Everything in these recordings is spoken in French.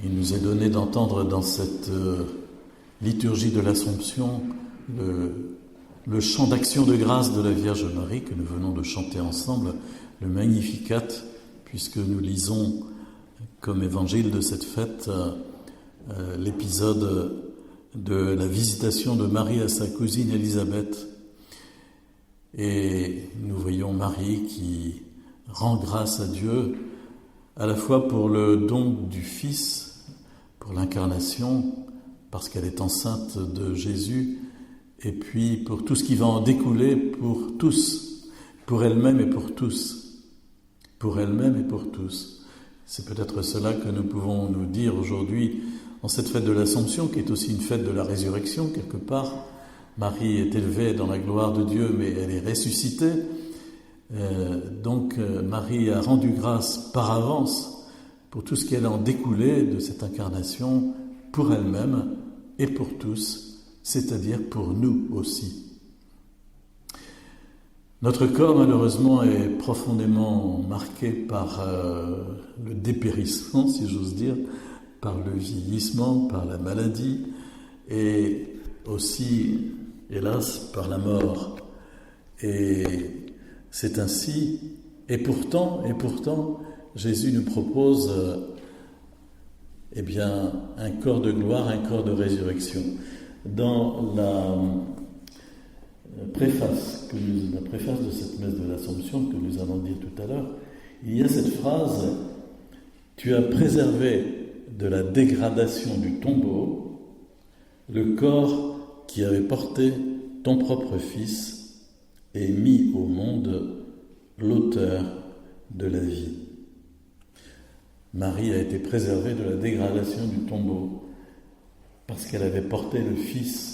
Il nous est donné d'entendre dans cette liturgie de l'Assomption le chant d'action de grâce de la Vierge Marie que nous venons de chanter ensemble, le Magnificat, puisque nous lisons comme évangile de cette fête l'épisode de la visitation de Marie à sa cousine Élisabeth. Et nous voyons Marie qui rend grâce à Dieu à la fois pour le don du Fils, pour l'incarnation, parce qu'elle est enceinte de Jésus, et puis pour tout ce qui va en découler pour tous, pour elle-même et pour tous. Pour elle-même et pour tous. C'est peut-être cela que nous pouvons nous dire aujourd'hui en cette fête de l'Assomption, qui est aussi une fête de la résurrection, quelque part. Marie est élevée dans la gloire de Dieu, mais elle est ressuscitée. Donc Marie a rendu grâce par avance pour tout ce qui allait en découler de cette incarnation, pour elle-même et pour tous, c'est-à-dire pour nous aussi. Notre corps, malheureusement, est profondément marqué par le dépérissement, si j'ose dire, par le vieillissement, par la maladie et aussi, hélas, par la mort. Et c'est ainsi, et pourtant, Jésus nous propose un corps de gloire, un corps de résurrection. Dans la préface de cette messe de l'Assomption que nous allons dire tout à l'heure, il y a cette phrase « Tu as préservé de la dégradation du tombeau le corps qui avait porté ton propre Fils et mis au monde l'auteur de la vie. » Marie a été préservée de la dégradation du tombeau parce qu'elle avait porté le Fils.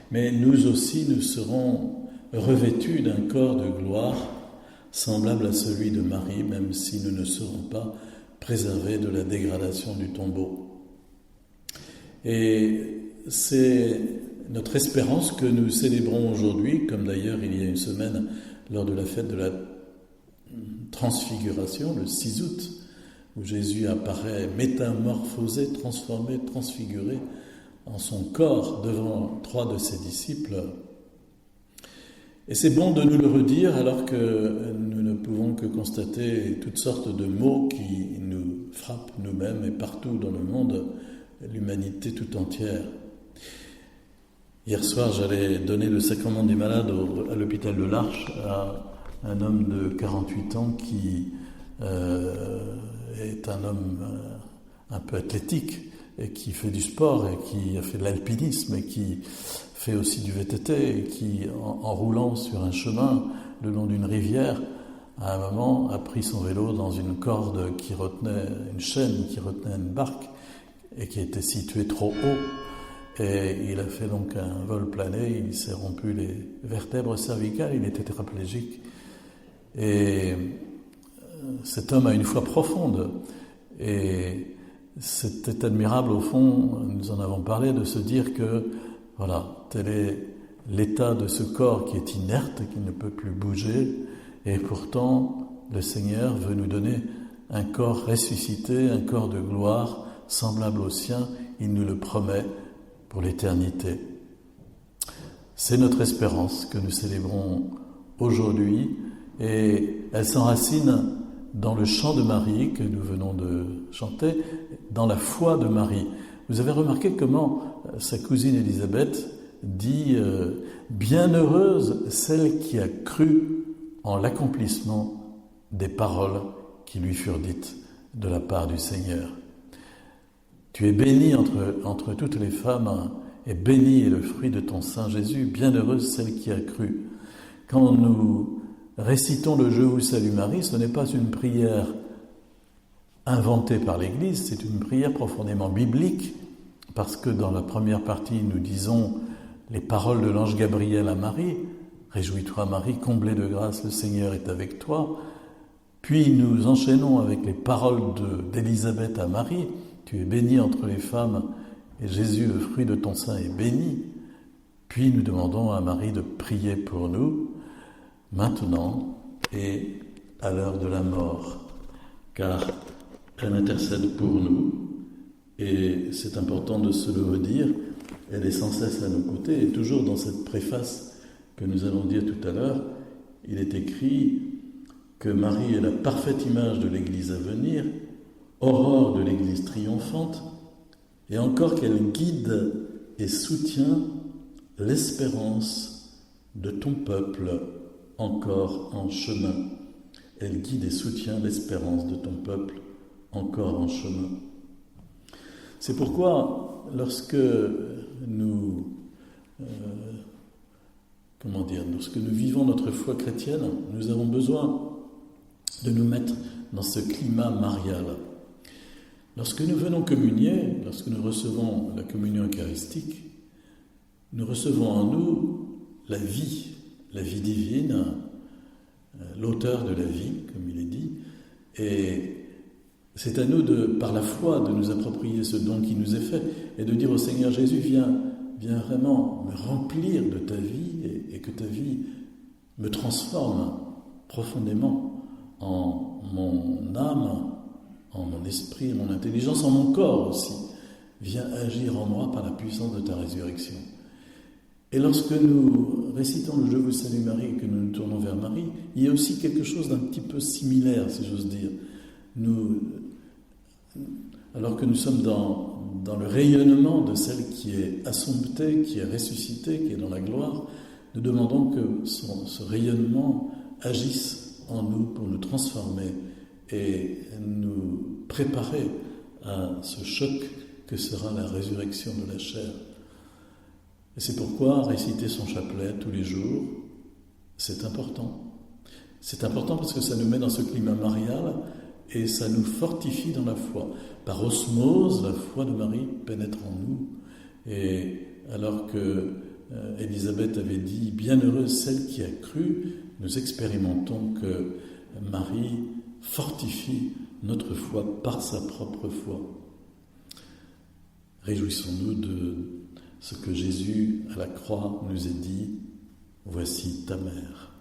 Mais nous aussi, nous serons revêtus d'un corps de gloire semblable à celui de Marie, même si nous ne serons pas préservés de la dégradation du tombeau. Et c'est notre espérance que nous célébrons aujourd'hui, comme d'ailleurs il y a une semaine lors de la fête de la Transfiguration, le 6 août, où Jésus apparaît métamorphosé, transformé, transfiguré en son corps devant 3 de ses disciples. Et c'est bon de nous le redire alors que nous ne pouvons que constater toutes sortes de maux qui nous frappent nous-mêmes et partout dans le monde, l'humanité tout entière. Hier soir, j'allais donner le sacrement des malades à l'hôpital de l'Arche à un homme de 48 ans qui est un homme un peu athlétique et qui fait du sport et qui a fait de l'alpinisme et qui fait aussi du VTT et qui, en roulant sur un chemin le long d'une rivière, à un moment a pris son vélo dans une corde qui retenait, une chaîne qui retenait une barque et qui était située trop haut. Et il a fait donc un vol plané, il s'est rompu les vertèbres cervicales, il était tétraplégique. Et cet homme a une foi profonde. Et c'était admirable au fond, nous en avons parlé, de se dire que, voilà, tel est l'état de ce corps qui est inerte, qui ne peut plus bouger. Et pourtant, le Seigneur veut nous donner un corps ressuscité, un corps de gloire, semblable au sien. Il nous le promet pour l'éternité. C'est notre espérance que nous célébrons aujourd'hui et elle s'enracine dans le chant de Marie que nous venons de chanter, dans la foi de Marie. Vous avez remarqué comment sa cousine Élisabeth dit « Bienheureuse celle qui a cru en l'accomplissement des paroles qui lui furent dites de la part du Seigneur. » Tu es bénie entre toutes les femmes, et béni est le fruit de ton sein Jésus, bienheureuse celle qui a cru. Quand nous récitons le « Je vous salue Marie », ce n'est pas une prière inventée par l'Église, c'est une prière profondément biblique, parce que dans la première partie, nous disons les paroles de l'ange Gabriel à Marie, « Réjouis-toi Marie, comblée de grâce, le Seigneur est avec toi ». Puis nous enchaînons avec les paroles d'Élisabeth à Marie, « Tu es bénie entre les femmes, et Jésus, le fruit de ton sein, est béni ». Puis nous demandons à Marie de prier pour nous, maintenant et à l'heure de la mort, car elle intercède pour nous Et c'est important de se le redire, elle est sans cesse à nos côtés, et toujours dans cette préface que nous allons dire tout à l'heure, il est écrit que Marie est la parfaite image de l'Église à venir, aurore de l'Église triomphante, et encore qu'elle guide et soutient l'espérance de ton peuple encore en chemin. Elle guide et soutient l'espérance de ton peuple encore en chemin. C'est pourquoi, lorsque nous vivons notre foi chrétienne, nous avons besoin de nous mettre dans ce climat marial. Lorsque nous venons communier, lorsque nous recevons la communion eucharistique, nous recevons en nous la vie divine, l'auteur de la vie, comme il est dit, et c'est à nous, par la foi, de nous approprier ce don qui nous est fait et de dire au Seigneur Jésus, viens vraiment me remplir de ta vie et que ta vie me transforme profondément en mon âme, en mon esprit, en mon intelligence, en mon corps aussi. Viens agir en moi par la puissance de ta résurrection. Et lorsque nous récitons le « Je vous salue Marie » et que nous nous tournons vers Marie, il y a aussi quelque chose d'un petit peu similaire, si j'ose dire. Alors que nous sommes dans le rayonnement de celle qui est assomptée, qui est ressuscitée, qui est dans la gloire, nous demandons que ce rayonnement agisse en nous pour nous transformer et nous préparer à ce choc que sera la résurrection de la chair. Et c'est pourquoi réciter son chapelet tous les jours, c'est important. C'est important parce que ça nous met dans ce climat marial et ça nous fortifie dans la foi. Par osmose, la foi de Marie pénètre en nous. Et alors que Élisabeth avait dit « Bienheureuse celle qui a cru », nous expérimentons que Marie fortifie notre foi par sa propre foi. Réjouissons-nous de ce que Jésus, à la croix, nous a dit « Voici ta mère ».